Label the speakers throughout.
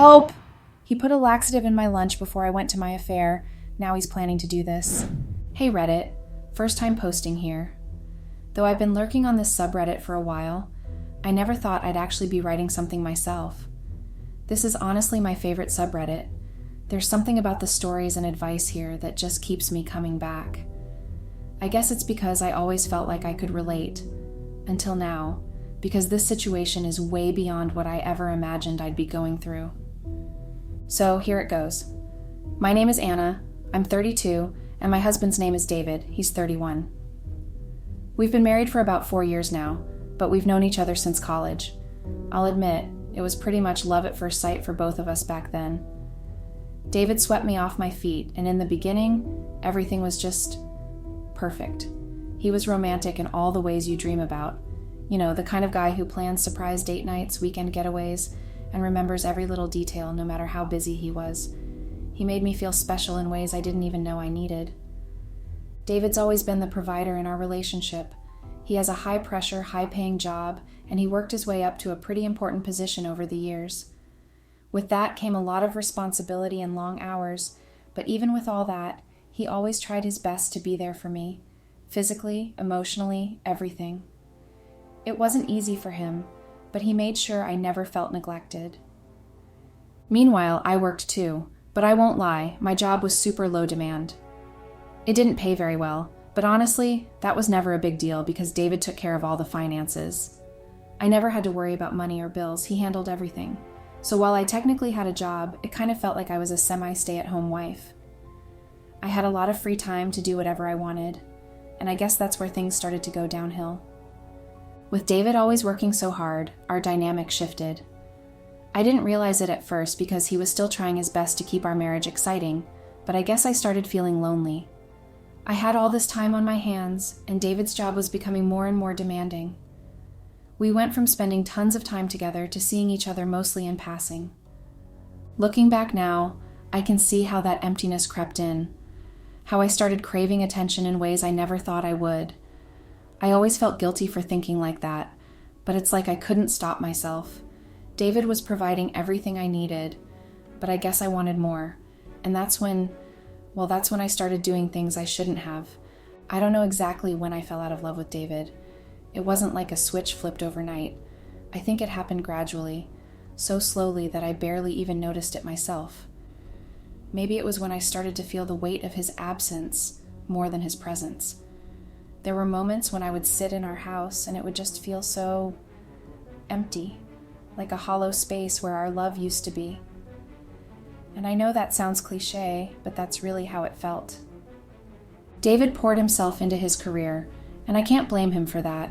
Speaker 1: Help! He put a laxative in my lunch before I went to my affair. Now he's planning to do this. Hey Reddit, first time posting here. Though I've been lurking on this subreddit for a while, I never thought I'd actually be writing something myself. This is honestly my favorite subreddit. There's something about the stories and advice here that just keeps me coming back. I guess it's because I always felt like I could relate. Until now, because this situation is way beyond what I ever imagined I'd be going through. So here it goes. My name is Anna, I'm 32, and my husband's name is David, he's 31. We've been married for about 4 years now, but we've known each other since college. I'll admit, it was pretty much love at first sight for both of us back then. David swept me off my feet, and in the beginning, everything was just perfect. He was romantic in all the ways you dream about. You know, the kind of guy who plans surprise date nights, weekend getaways, and remembers every little detail no matter how busy he was. He made me feel special in ways I didn't even know I needed. David's always been the provider in our relationship. He has a high-pressure, high-paying job, and he worked his way up to a pretty important position over the years. With that came a lot of responsibility and long hours, but even with all that, he always tried his best to be there for me. Physically, emotionally, everything. It wasn't easy for him, but he made sure I never felt neglected. Meanwhile, I worked too, but I won't lie, my job was super low demand. It didn't pay very well, but honestly, that was never a big deal because David took care of all the finances. I never had to worry about money or bills, he handled everything. So while I technically had a job, it kind of felt like I was a semi-stay-at-home wife. I had a lot of free time to do whatever I wanted, and I guess that's where things started to go downhill. With David always working so hard, our dynamic shifted. I didn't realize it at first because he was still trying his best to keep our marriage exciting, but I guess I started feeling lonely. I had all this time on my hands, and David's job was becoming more and more demanding. We went from spending tons of time together to seeing each other mostly in passing. Looking back now, I can see how that emptiness crept in, how I started craving attention in ways I never thought I would. I always felt guilty for thinking like that, but it's like I couldn't stop myself. David was providing everything I needed, but I guess I wanted more, and that's when I started doing things I shouldn't have. I don't know exactly when I fell out of love with David. It wasn't like a switch flipped overnight. I think it happened gradually, so slowly that I barely even noticed it myself. Maybe it was when I started to feel the weight of his absence more than his presence. There were moments when I would sit in our house and it would just feel so empty, like a hollow space where our love used to be. And I know that sounds cliche, but that's really how it felt. David poured himself into his career, and I can't blame him for that.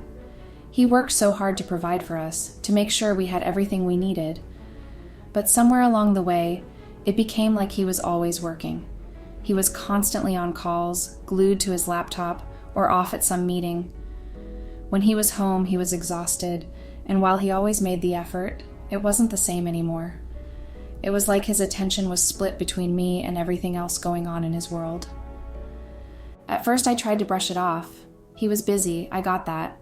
Speaker 1: He worked so hard to provide for us, to make sure we had everything we needed. But somewhere along the way, it became like he was always working. He was constantly on calls, glued to his laptop, or off at some meeting. When he was home, he was exhausted, and while he always made the effort, it wasn't the same anymore. It was like his attention was split between me and everything else going on in his world. At first, I tried to brush it off. He was busy, I got that.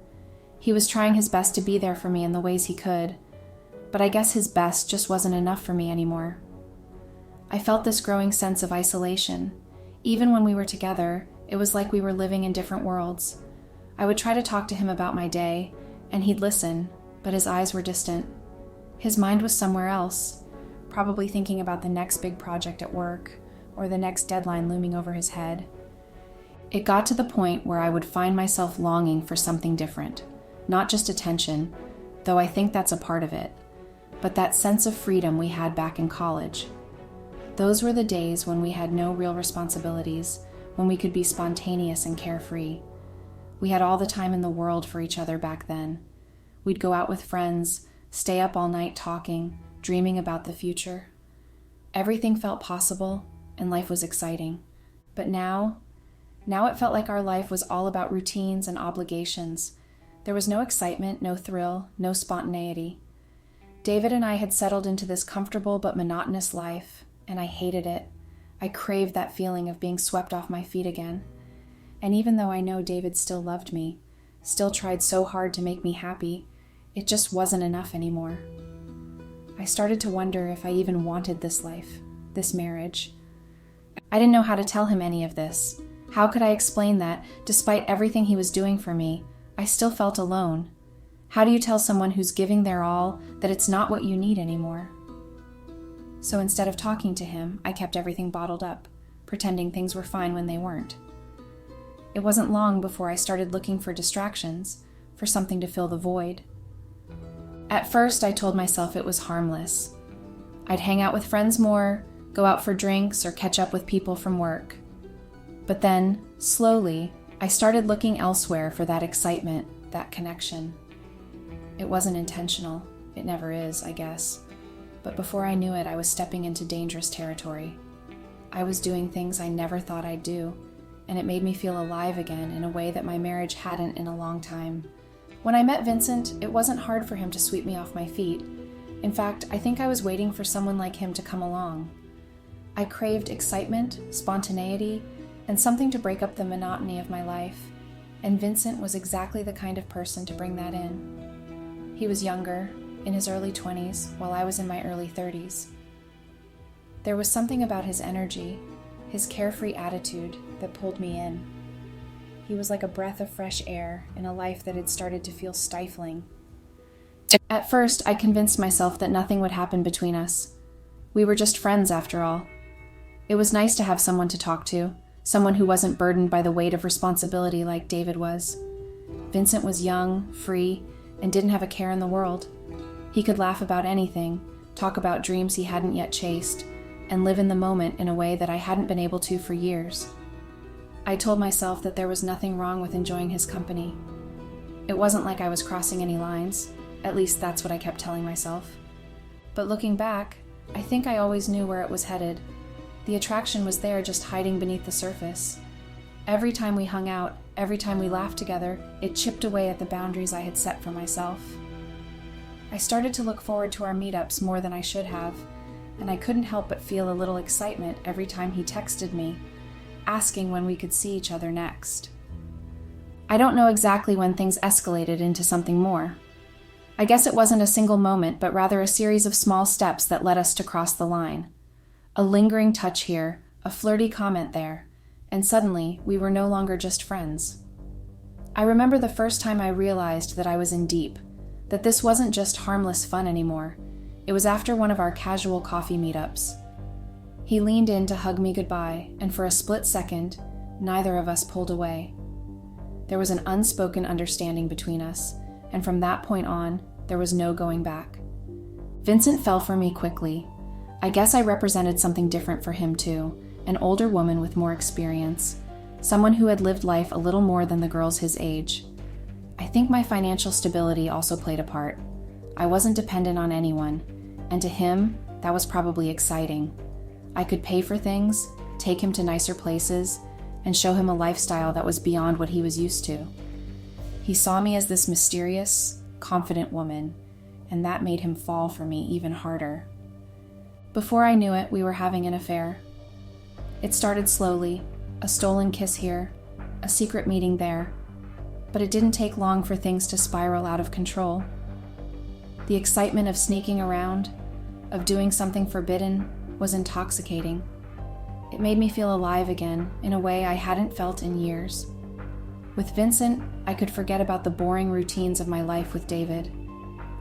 Speaker 1: He was trying his best to be there for me in the ways he could, but I guess his best just wasn't enough for me anymore. I felt this growing sense of isolation. Even when we were together, it was like we were living in different worlds. I would try to talk to him about my day, and he'd listen, but his eyes were distant. His mind was somewhere else, probably thinking about the next big project at work, or the next deadline looming over his head. It got to the point where I would find myself longing for something different. Not just attention, though I think that's a part of it, but that sense of freedom we had back in college. Those were the days when we had no real responsibilities, when we could be spontaneous and carefree. We had all the time in the world for each other back then. We'd go out with friends, stay up all night talking, dreaming about the future. Everything felt possible, and life was exciting. But now it felt like our life was all about routines and obligations. There was no excitement, no thrill, no spontaneity. David and I had settled into this comfortable but monotonous life, and I hated it. I craved that feeling of being swept off my feet again. And even though I know David still loved me, still tried so hard to make me happy, it just wasn't enough anymore. I started to wonder if I even wanted this life, this marriage. I didn't know how to tell him any of this. How could I explain that, despite everything he was doing for me, I still felt alone? How do you tell someone who's giving their all that it's not what you need anymore? So instead of talking to him, I kept everything bottled up, pretending things were fine when they weren't. It wasn't long before I started looking for distractions, for something to fill the void. At first, I told myself it was harmless. I'd hang out with friends more, go out for drinks, or catch up with people from work. But then, slowly, I started looking elsewhere for that excitement, that connection. It wasn't intentional. It never is, I guess. But before I knew it, I was stepping into dangerous territory. I was doing things I never thought I'd do, and it made me feel alive again in a way that my marriage hadn't in a long time. When I met Vincent, it wasn't hard for him to sweep me off my feet. In fact, I think I was waiting for someone like him to come along. I craved excitement, spontaneity, and something to break up the monotony of my life, and Vincent was exactly the kind of person to bring that in. He was younger, in his early 20s, while I was in my early 30s. There was something about his energy, his carefree attitude, that pulled me in. He was like a breath of fresh air in a life that had started to feel stifling. At first, I convinced myself that nothing would happen between us. We were just friends, after all. It was nice to have someone to talk to, someone who wasn't burdened by the weight of responsibility like David was. Vincent was young, free, and didn't have a care in the world. He could laugh about anything, talk about dreams he hadn't yet chased, and live in the moment in a way that I hadn't been able to for years. I told myself that there was nothing wrong with enjoying his company. It wasn't like I was crossing any lines, at least that's what I kept telling myself. But looking back, I think I always knew where it was headed. The attraction was there, just hiding beneath the surface. Every time we hung out, every time we laughed together, it chipped away at the boundaries I had set for myself. I started to look forward to our meetups more than I should have, and I couldn't help but feel a little excitement every time he texted me, asking when we could see each other next. I don't know exactly when things escalated into something more. I guess it wasn't a single moment, but rather a series of small steps that led us to cross the line. A lingering touch here, a flirty comment there, and suddenly we were no longer just friends. I remember the first time I realized that I was in deep, that this wasn't just harmless fun anymore. It was after one of our casual coffee meetups. He leaned in to hug me goodbye, and for a split second, neither of us pulled away. There was an unspoken understanding between us, and from that point on, there was no going back. Vincent fell for me quickly. I guess I represented something different for him too, an older woman with more experience, someone who had lived life a little more than the girls his age. I think my financial stability also played a part. I wasn't dependent on anyone, and to him, that was probably exciting. I could pay for things, take him to nicer places, and show him a lifestyle that was beyond what he was used to. He saw me as this mysterious, confident woman, and that made him fall for me even harder. Before I knew it, we were having an affair. It started slowly, a stolen kiss here, a secret meeting there, but it didn't take long for things to spiral out of control. The excitement of sneaking around, of doing something forbidden, was intoxicating. It made me feel alive again in a way I hadn't felt in years. With Vincent, I could forget about the boring routines of my life with David.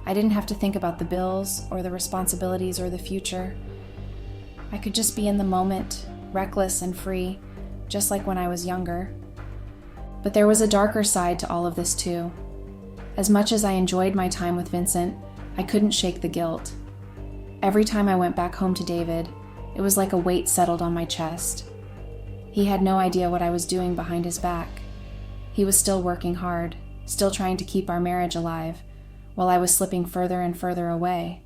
Speaker 1: I didn't have to think about the bills or the responsibilities or the future. I could just be in the moment, reckless and free, just like when I was younger. But there was a darker side to all of this too. As much as I enjoyed my time with Vincent, I couldn't shake the guilt. Every time I went back home to David, it was like a weight settled on my chest. He had no idea what I was doing behind his back. He was still working hard, still trying to keep our marriage alive, while I was slipping further and further away.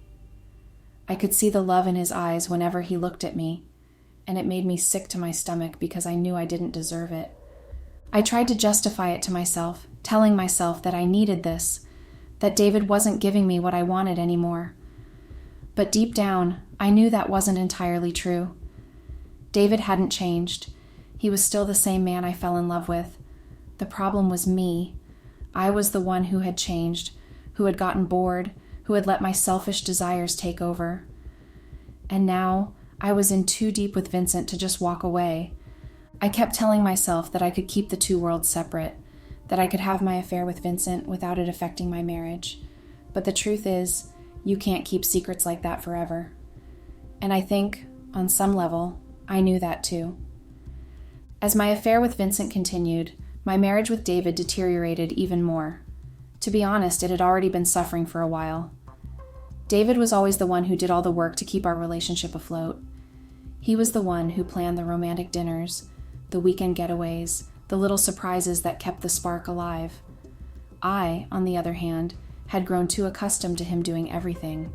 Speaker 1: I could see the love in his eyes whenever he looked at me, and it made me sick to my stomach because I knew I didn't deserve it. I tried to justify it to myself, telling myself that I needed this, that David wasn't giving me what I wanted anymore. But deep down, I knew that wasn't entirely true. David hadn't changed. He was still the same man I fell in love with. The problem was me. I was the one who had changed, who had gotten bored, who had let my selfish desires take over. And now I was in too deep with Vincent to just walk away. I kept telling myself that I could keep the two worlds separate, that I could have my affair with Vincent without it affecting my marriage. But the truth is, you can't keep secrets like that forever. And I think, on some level, I knew that too. As my affair with Vincent continued, my marriage with David deteriorated even more. To be honest, it had already been suffering for a while. David was always the one who did all the work to keep our relationship afloat. He was the one who planned the romantic dinners, the weekend getaways, the little surprises that kept the spark alive. I, on the other hand, had grown too accustomed to him doing everything.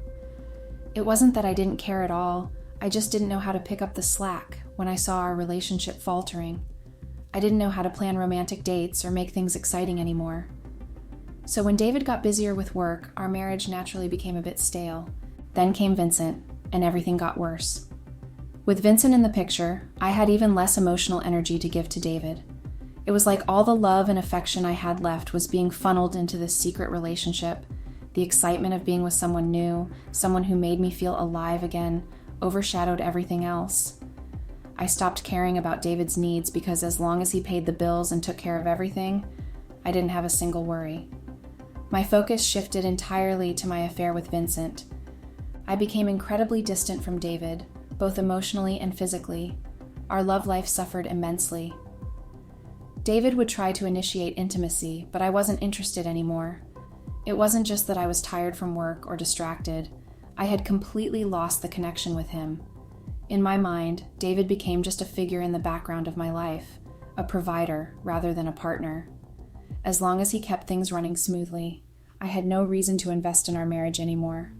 Speaker 1: It wasn't that I didn't care at all, I just didn't know how to pick up the slack when I saw our relationship faltering. I didn't know how to plan romantic dates or make things exciting anymore. So when David got busier with work, our marriage naturally became a bit stale. Then came Vincent, and everything got worse. With Vincent in the picture, I had even less emotional energy to give to David. It was like all the love and affection I had left was being funneled into this secret relationship. The excitement of being with someone new, someone who made me feel alive again, overshadowed everything else. I stopped caring about David's needs because as long as he paid the bills and took care of everything, I didn't have a single worry. My focus shifted entirely to my affair with Vincent. I became incredibly distant from David, both emotionally and physically. Our love life suffered immensely. David would try to initiate intimacy, but I wasn't interested anymore. It wasn't just that I was tired from work or distracted. I had completely lost the connection with him. In my mind, David became just a figure in the background of my life, a provider rather than a partner. As long as he kept things running smoothly, I had no reason to invest in our marriage anymore.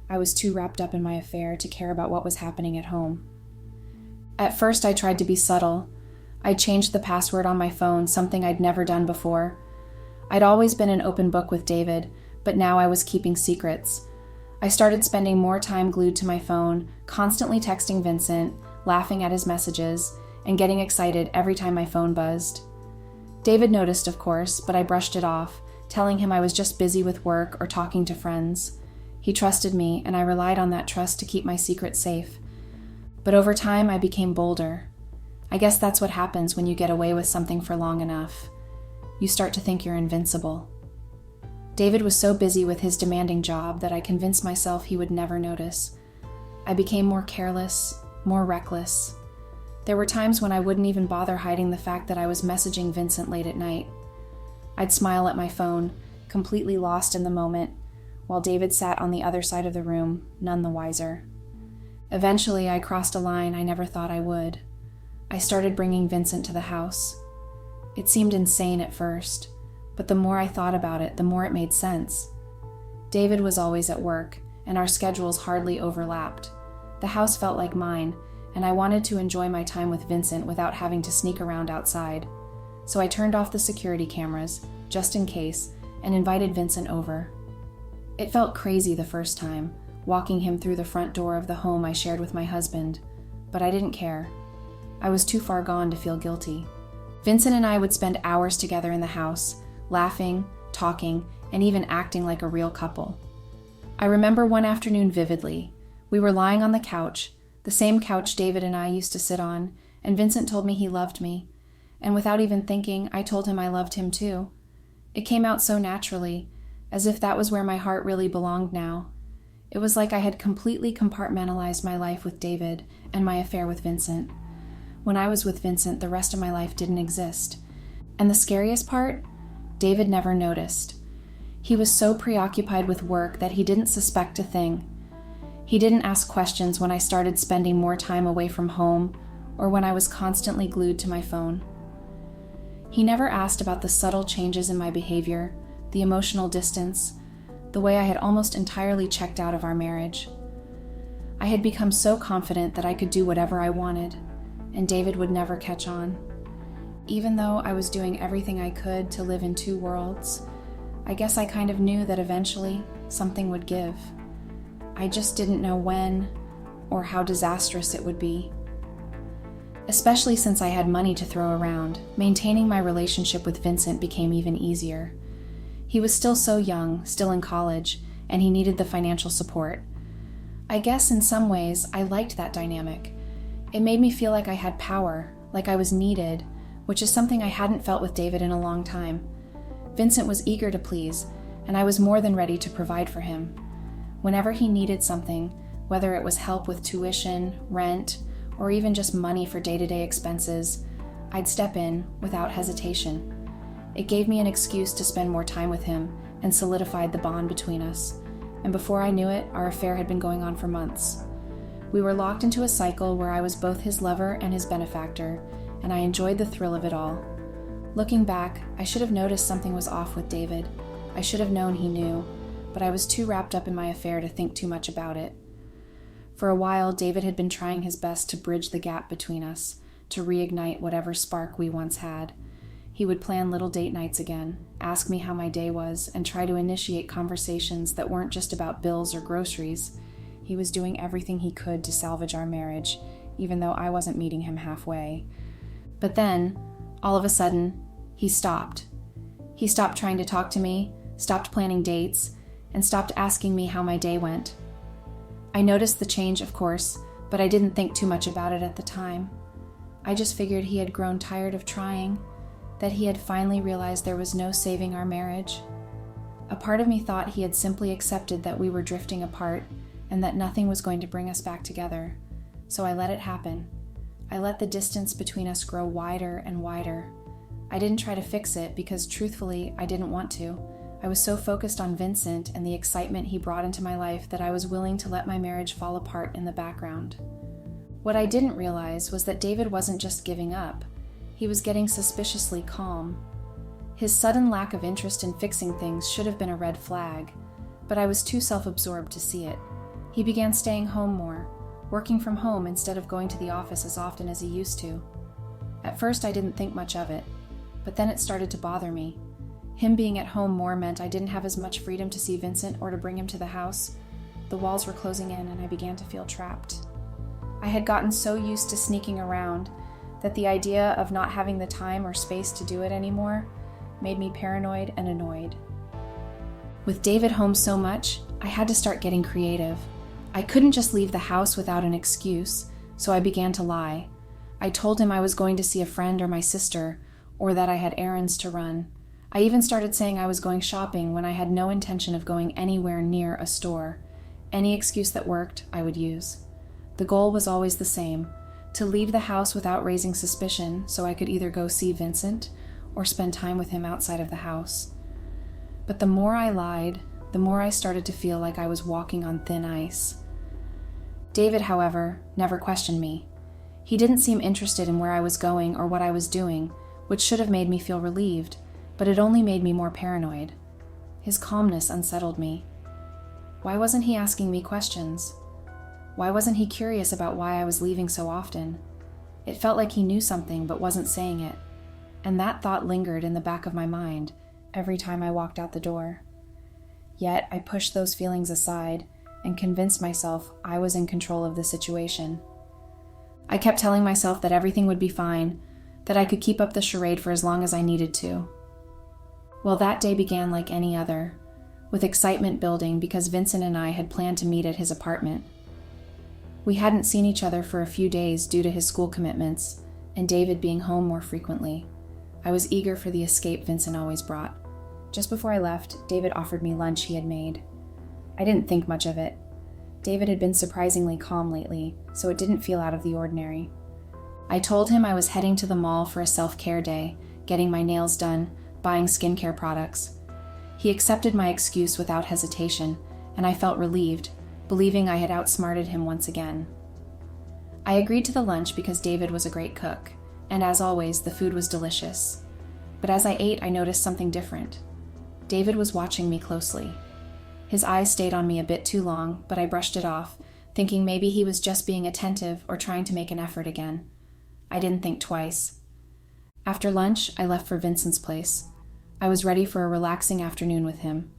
Speaker 1: I was too wrapped up in my affair to care about what was happening at home. At first, I tried to be subtle. I changed the password on my phone, something I'd never done before. I'd always been an open book with David, but now I was keeping secrets. I started spending more time glued to my phone, constantly texting Vincent, laughing at his messages, and getting excited every time my phone buzzed. David noticed, of course, but I brushed it off, telling him I was just busy with work or talking to friends. He trusted me, and I relied on that trust to keep my secret safe. But over time, I became bolder. I guess that's what happens when you get away with something for long enough. You start to think you're invincible. David was so busy with his demanding job that I convinced myself he would never notice. I became more careless, more reckless. There were times when I wouldn't even bother hiding the fact that I was messaging Vincent late at night. I'd smile at my phone, completely lost in the moment, while David sat on the other side of the room, none the wiser. Eventually, I crossed a line I never thought I would. I started bringing Vincent to the house. It seemed insane at first, but the more I thought about it, the more it made sense. David was always at work, and our schedules hardly overlapped. The house felt like mine, and I wanted to enjoy my time with Vincent without having to sneak around outside. So I turned off the security cameras, just in case, and invited Vincent over. It felt crazy the first time, walking him through the front door of the home I shared with my husband, but I didn't care. I was too far gone to feel guilty. Vincent and I would spend hours together in the house, laughing, talking, and even acting like a real couple. I remember one afternoon vividly. We were lying on the couch, the same couch David and I used to sit on, and Vincent told me he loved me. And without even thinking, I told him I loved him too. It came out so naturally, as if that was where my heart really belonged now. It was like I had completely compartmentalized my life with David and my affair with Vincent. When I was with Vincent, the rest of my life didn't exist. And the scariest part? David never noticed. He was so preoccupied with work that he didn't suspect a thing. He didn't ask questions when I started spending more time away from home or when I was constantly glued to my phone. He never asked about the subtle changes in my behavior, the emotional distance, the way I had almost entirely checked out of our marriage. I had become so confident that I could do whatever I wanted, and David would never catch on. Even though I was doing everything I could to live in two worlds, I guess I kind of knew that eventually something would give. I just didn't know when or how disastrous it would be. Especially since I had money to throw around, maintaining my relationship with Vincent became even easier. He was still so young, still in college, and he needed the financial support. I guess in some ways, I liked that dynamic. It made me feel like I had power, like I was needed, which is something I hadn't felt with David in a long time. Vincent was eager to please, and I was more than ready to provide for him. Whenever he needed something, whether it was help with tuition, rent, or even just money for day-to-day expenses, I'd step in without hesitation. It gave me an excuse to spend more time with him and solidified the bond between us. And before I knew it, our affair had been going on for months. We were locked into a cycle where I was both his lover and his benefactor, and I enjoyed the thrill of it all. Looking back, I should have noticed something was off with David. I should have known he knew, but I was too wrapped up in my affair to think too much about it. For a while, David had been trying his best to bridge the gap between us, to reignite whatever spark we once had. He would plan little date nights again, ask me how my day was, and try to initiate conversations that weren't just about bills or groceries. He was doing everything he could to salvage our marriage, even though I wasn't meeting him halfway. But then, all of a sudden, he stopped. He stopped trying to talk to me, stopped planning dates, and stopped asking me how my day went. I noticed the change, of course, but I didn't think too much about it at the time. I just figured he had grown tired of trying, that he had finally realized there was no saving our marriage. A part of me thought he had simply accepted that we were drifting apart and that nothing was going to bring us back together, so I let it happen. I let the distance between us grow wider and wider. I didn't try to fix it because, truthfully, I didn't want to. I was so focused on Vincent and the excitement he brought into my life that I was willing to let my marriage fall apart in the background. What I didn't realize was that David wasn't just giving up. He was getting suspiciously calm. His sudden lack of interest in fixing things should have been a red flag, but I was too self-absorbed to see it. He began staying home more, working from home instead of going to the office as often as he used to. At first, I didn't think much of it, but then it started to bother me. Him being at home more meant I didn't have as much freedom to see Vincent or to bring him to the house. The walls were closing in and I began to feel trapped. I had gotten so used to sneaking around that the idea of not having the time or space to do it anymore made me paranoid and annoyed. With David home so much, I had to start getting creative. I couldn't just leave the house without an excuse, so I began to lie. I told him I was going to see a friend or my sister, or that I had errands to run. I even started saying I was going shopping when I had no intention of going anywhere near a store. Any excuse that worked, I would use. The goal was always the same: to leave the house without raising suspicion so I could either go see Vincent or spend time with him outside of the house. But the more I lied, the more I started to feel like I was walking on thin ice. David, however, never questioned me. He didn't seem interested in where I was going or what I was doing, which should have made me feel relieved, but it only made me more paranoid. His calmness unsettled me. Why wasn't he asking me questions? Why wasn't he curious about why I was leaving so often? It felt like he knew something but wasn't saying it, and that thought lingered in the back of my mind every time I walked out the door. Yet I pushed those feelings aside and convinced myself I was in control of the situation. I kept telling myself that everything would be fine, that I could keep up the charade for as long as I needed to. Well, that day began like any other, with excitement building because Vincent and I had planned to meet at his apartment. We hadn't seen each other for a few days due to his school commitments, and David being home more frequently. I was eager for the escape Vincent always brought. Just before I left, David offered me lunch he had made. I didn't think much of it. David had been surprisingly calm lately, so it didn't feel out of the ordinary. I told him I was heading to the mall for a self-care day, getting my nails done, buying skincare products. He accepted my excuse without hesitation, and I felt relieved, believing I had outsmarted him once again. I agreed to the lunch because David was a great cook, and as always, the food was delicious. But as I ate, I noticed something different. David was watching me closely. His eyes stayed on me a bit too long, but I brushed it off, thinking maybe he was just being attentive or trying to make an effort again. I didn't think twice. After lunch, I left for Vincent's place. I was ready for a relaxing afternoon with him.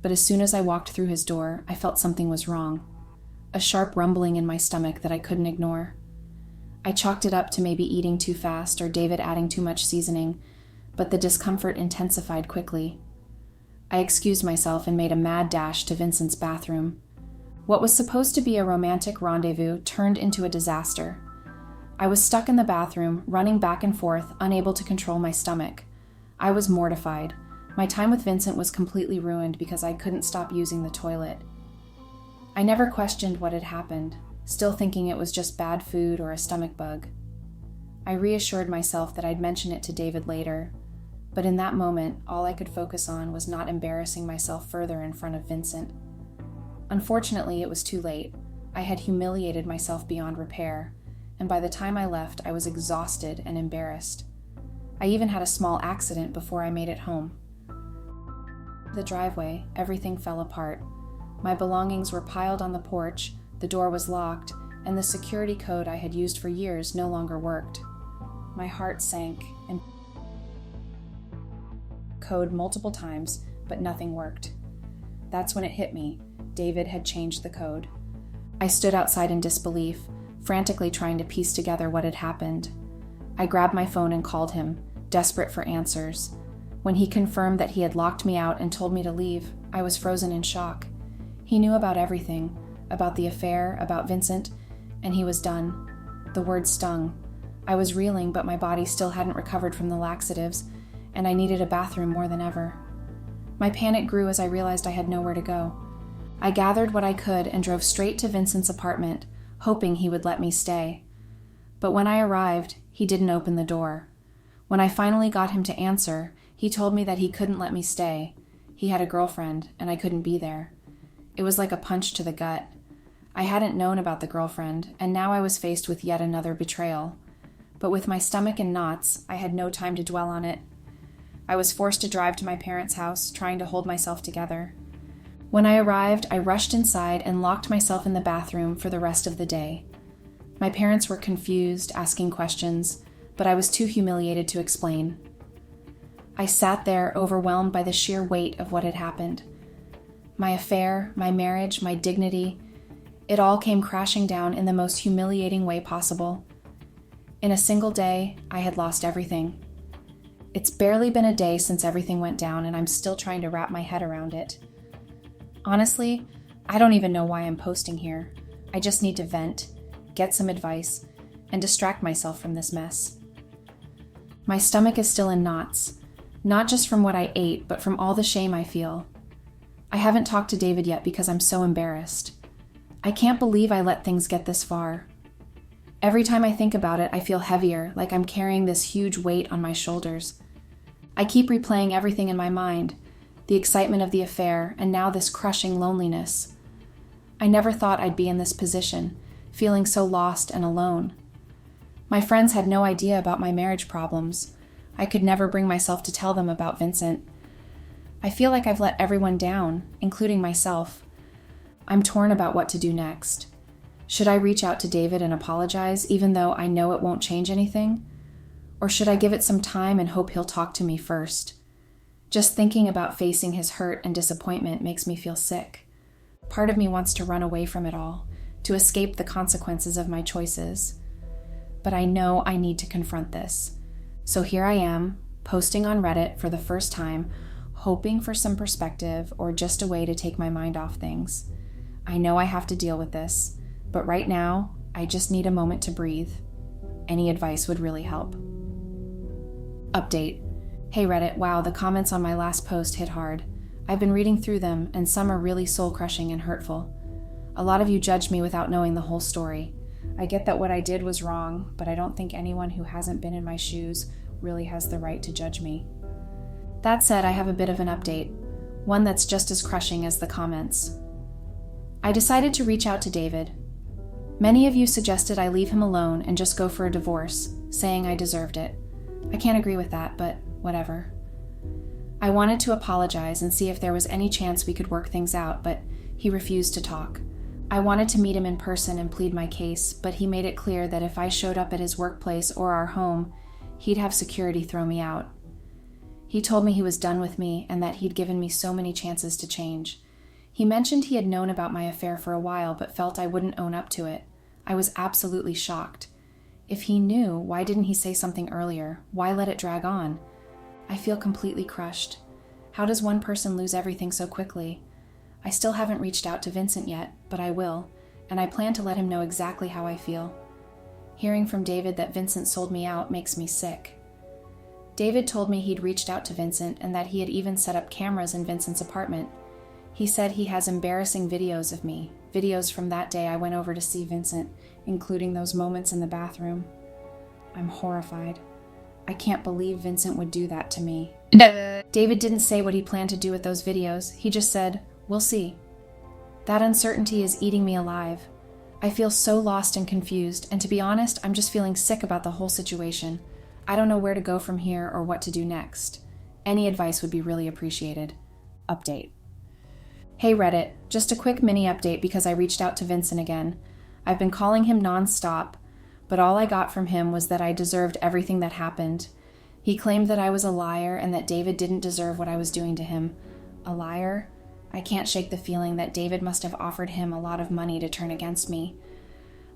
Speaker 1: But as soon as I walked through his door, I felt something was wrong. A sharp rumbling in my stomach that I couldn't ignore. I chalked it up to maybe eating too fast or David adding too much seasoning, but the discomfort intensified quickly. I excused myself and made a mad dash to Vincent's bathroom. What was supposed to be a romantic rendezvous turned into a disaster. I was stuck in the bathroom, running back and forth, unable to control my stomach. I was mortified. My time with Vincent was completely ruined because I couldn't stop using the toilet. I never questioned what had happened, still thinking it was just bad food or a stomach bug. I reassured myself that I'd mention it to David later, but in that moment, all I could focus on was not embarrassing myself further in front of Vincent. Unfortunately, it was too late. I had humiliated myself beyond repair, and by the time I left, I was exhausted and embarrassed. I even had a small accident before I made it home. The driveway, everything fell apart. My belongings were piled on the porch, the door was locked, and the security code I had used for years no longer worked. My heart sank and code multiple times, but nothing worked. That's when it hit me. David had changed the code. I stood outside in disbelief, frantically trying to piece together what had happened. I grabbed my phone and called him, desperate for answers. When he confirmed that he had locked me out and told me to leave, I was frozen in shock. He knew about everything, about the affair, about Vincent, and he was done. The words stung. I was reeling, but my body still hadn't recovered from the laxatives, and I needed a bathroom more than ever. My panic grew as I realized I had nowhere to go. I gathered what I could and drove straight to Vincent's apartment, hoping he would let me stay. But when I arrived, he didn't open the door. When I finally got him to answer, he told me that he couldn't let me stay. He had a girlfriend, and I couldn't be there. It was like a punch to the gut. I hadn't known about the girlfriend, and now I was faced with yet another betrayal. But with my stomach in knots, I had no time to dwell on it. I was forced to drive to my parents' house, trying to hold myself together. When I arrived, I rushed inside and locked myself in the bathroom for the rest of the day. My parents were confused, asking questions, but I was too humiliated to explain. I sat there, overwhelmed by the sheer weight of what had happened. My affair, my marriage, my dignity, it all came crashing down in the most humiliating way possible. In a single day, I had lost everything. It's barely been a day since everything went down, and I'm still trying to wrap my head around it. Honestly, I don't even know why I'm posting here. I just need to vent, get some advice, and distract myself from this mess. My stomach is still in knots, not just from what I ate, but from all the shame I feel. I haven't talked to David yet because I'm so embarrassed. I can't believe I let things get this far. Every time I think about it, I feel heavier, like I'm carrying this huge weight on my shoulders. I keep replaying everything in my mind, the excitement of the affair, and now this crushing loneliness. I never thought I'd be in this position, feeling so lost and alone. My friends had no idea about my marriage problems. I could never bring myself to tell them about Vincent. I feel like I've let everyone down, including myself. I'm torn about what to do next. Should I reach out to David and apologize, even though I know it won't change anything? Or should I give it some time and hope he'll talk to me first? Just thinking about facing his hurt and disappointment makes me feel sick. Part of me wants to run away from it all, to escape the consequences of my choices. But I know I need to confront this. So here I am, posting on Reddit for the first time, hoping for some perspective or just a way to take my mind off things. I know I have to deal with this, but right now, I just need a moment to breathe. Any advice would really help. Update. Hey Reddit, wow, the comments on my last post hit hard. I've been reading through them, and some are really soul-crushing and hurtful. A lot of you judged me without knowing the whole story. I get that what I did was wrong, but I don't think anyone who hasn't been in my shoes really has the right to judge me. That said, I have a bit of an update, one that's just as crushing as the comments. I decided to reach out to David. Many of you suggested I leave him alone and just go for a divorce, saying I deserved it. I can't agree with that, but whatever. I wanted to apologize and see if there was any chance we could work things out, but he refused to talk. I wanted to meet him in person and plead my case, but he made it clear that if I showed up at his workplace or our home, he'd have security throw me out. He told me he was done with me and that he'd given me so many chances to change. He mentioned he had known about my affair for a while but felt I wouldn't own up to it. I was absolutely shocked. If he knew, why didn't he say something earlier? Why let it drag on? I feel completely crushed. How does one person lose everything so quickly? I still haven't reached out to Vincent yet, but I will, and I plan to let him know exactly how I feel. Hearing from David that Vincent sold me out makes me sick. David told me he'd reached out to Vincent and that he had even set up cameras in Vincent's apartment. He said he has embarrassing videos of me, videos from that day I went over to see Vincent, including those moments in the bathroom. I'm horrified. I can't believe Vincent would do that to me. David didn't say what he planned to do with those videos. He just said, "We'll see." That uncertainty is eating me alive. I feel so lost and confused, and to be honest, I'm just feeling sick about the whole situation. I don't know where to go from here or what to do next. Any advice would be really appreciated. Update. Hey Reddit, just a quick mini update because I reached out to Vincent again. I've been calling him non-stop, but all I got from him was that I deserved everything that happened. He claimed that I was a liar and that David didn't deserve what I was doing to him. A liar? I can't shake the feeling that David must have offered him a lot of money to turn against me.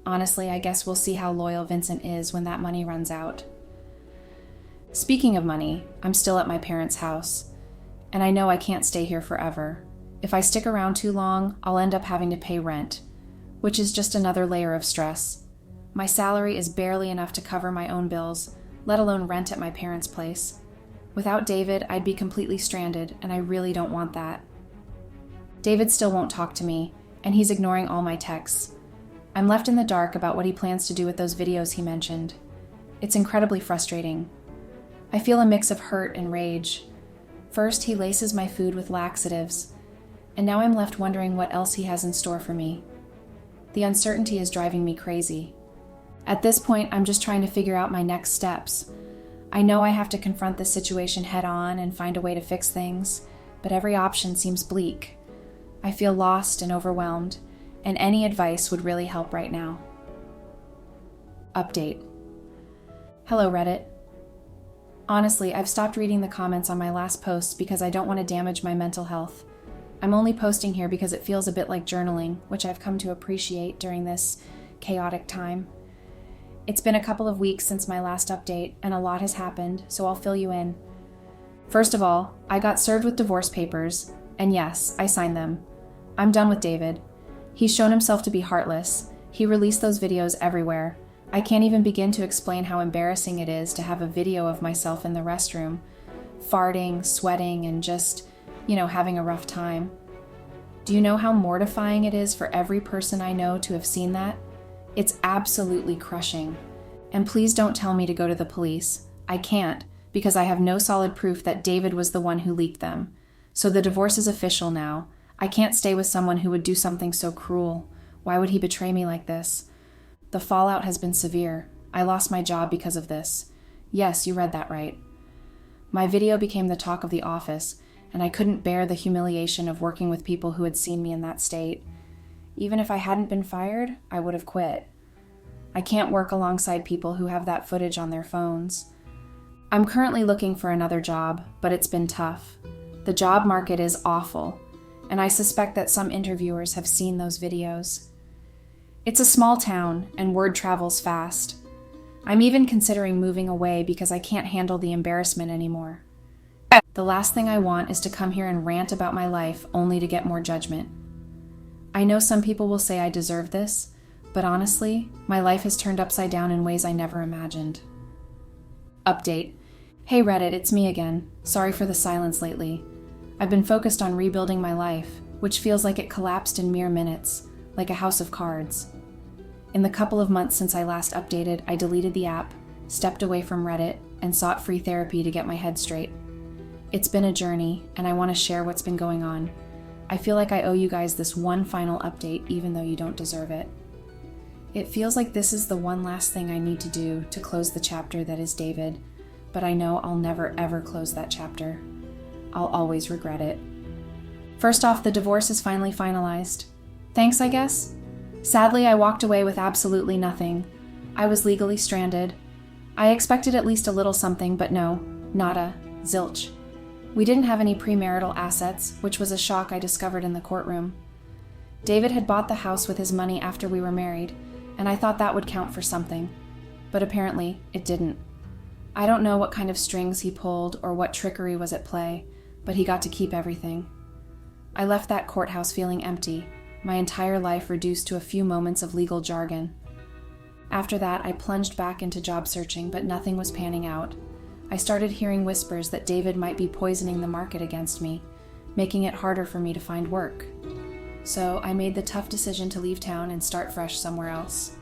Speaker 1: Honestly, I guess we'll see how loyal Vincent is when that money runs out. Speaking of money, I'm still at my parents' house, and I know I can't stay here forever. If I stick around too long, I'll end up having to pay rent, which is just another layer of stress. My salary is barely enough to cover my own bills, let alone rent at my parents' place. Without David, I'd be completely stranded, and I really don't want that. David still won't talk to me, and he's ignoring all my texts. I'm left in the dark about what he plans to do with those videos he mentioned. It's incredibly frustrating. I feel a mix of hurt and rage. First, he laces my food with laxatives, and now I'm left wondering what else he has in store for me. The uncertainty is driving me crazy. At this point, I'm just trying to figure out my next steps. I know I have to confront this situation head on and find a way to fix things, but every option seems bleak. I feel lost and overwhelmed, and any advice would really help right now. Update. Hello, Reddit. Honestly, I've stopped reading the comments on my last post because I don't want to damage my mental health. I'm only posting here because it feels a bit like journaling, which I've come to appreciate during this chaotic time. It's been a couple of weeks since my last update, and a lot has happened, so I'll fill you in. First of all, I got served with divorce papers, and yes, I signed them. I'm done with David. He's shown himself to be heartless. He released those videos everywhere. I can't even begin to explain how embarrassing it is to have a video of myself in the restroom, farting, sweating, and just, having a rough time. Do you know how mortifying it is for every person I know to have seen that? It's absolutely crushing. And please don't tell me to go to the police. I can't, because I have no solid proof that David was the one who leaked them. So the divorce is official now. I can't stay with someone who would do something so cruel. Why would he betray me like this? The fallout has been severe. I lost my job because of this. Yes, you read that right. My video became the talk of the office, and I couldn't bear the humiliation of working with people who had seen me in that state. Even if I hadn't been fired, I would have quit. I can't work alongside people who have that footage on their phones. I'm currently looking for another job, but it's been tough. The job market is awful, and I suspect that some interviewers have seen those videos. It's a small town, and word travels fast. I'm even considering moving away because I can't handle the embarrassment anymore. The last thing I want is to come here and rant about my life only to get more judgment. I know some people will say I deserve this, but honestly, my life has turned upside down in ways I never imagined. Update. Hey Reddit, it's me again. Sorry for the silence lately. I've been focused on rebuilding my life, which feels like it collapsed in mere minutes, like a house of cards. In the couple of months since I last updated, I deleted the app, stepped away from Reddit, and sought free therapy to get my head straight. It's been a journey, and I want to share what's been going on. I feel like I owe you guys this one final update, even though you don't deserve it. It feels like this is the one last thing I need to do to close the chapter that is David, but I know I'll never ever close that chapter. I'll always regret it. First off, the divorce is finally finalized. Thanks, I guess? Sadly, I walked away with absolutely nothing. I was legally stranded. I expected at least a little something, but no, nada, zilch. We didn't have any premarital assets, which was a shock I discovered in the courtroom. David had bought the house with his money after we were married, and I thought that would count for something. But apparently, it didn't. I don't know what kind of strings he pulled or what trickery was at play, but he got to keep everything. I left that courthouse feeling empty, my entire life reduced to a few moments of legal jargon. After that, I plunged back into job searching, but nothing was panning out. I started hearing whispers that David might be poisoning the market against me, making it harder for me to find work. So I made the tough decision to leave town and start fresh somewhere else.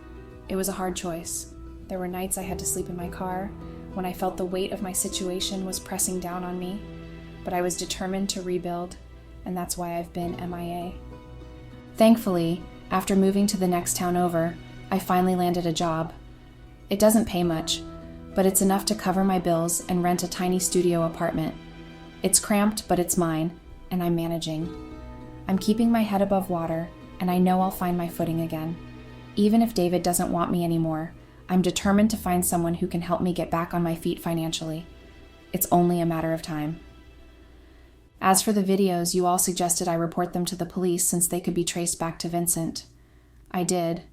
Speaker 1: It was a hard choice. There were nights I had to sleep in my car, when I felt the weight of my situation was pressing down on me, but I was determined to rebuild, and that's why I've been MIA. Thankfully, after moving to the next town over, I finally landed a job. It doesn't pay much, but it's enough to cover my bills and rent a tiny studio apartment. It's cramped, but it's mine, and I'm managing. I'm keeping my head above water, and I know I'll find my footing again. Even if David doesn't want me anymore, I'm determined to find someone who can help me get back on my feet financially. It's only a matter of time. As for the videos, you all suggested I report them to the police since they could be traced back to Vincent. I did.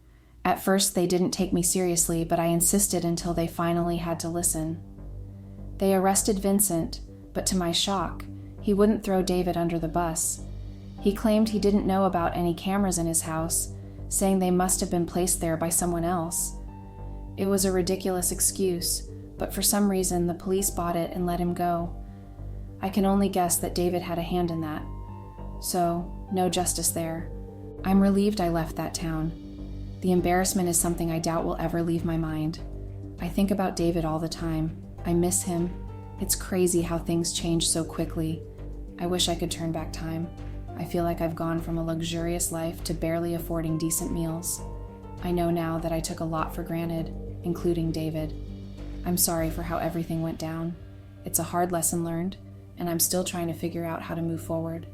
Speaker 1: At first, they didn't take me seriously, but I insisted until they finally had to listen. They arrested Vincent, but to my shock, he wouldn't throw David under the bus. He claimed he didn't know about any cameras in his house, saying they must have been placed there by someone else. It was a ridiculous excuse, but for some reason the police bought it and let him go. I can only guess that David had a hand in that. So, no justice there. I'm relieved I left that town. The embarrassment is something I doubt will ever leave my mind. I think about David all the time. I miss him. It's crazy how things change so quickly. I wish I could turn back time. I feel like I've gone from a luxurious life to barely affording decent meals. I know now that I took a lot for granted, including David. I'm sorry for how everything went down. It's a hard lesson learned, and I'm still trying to figure out how to move forward.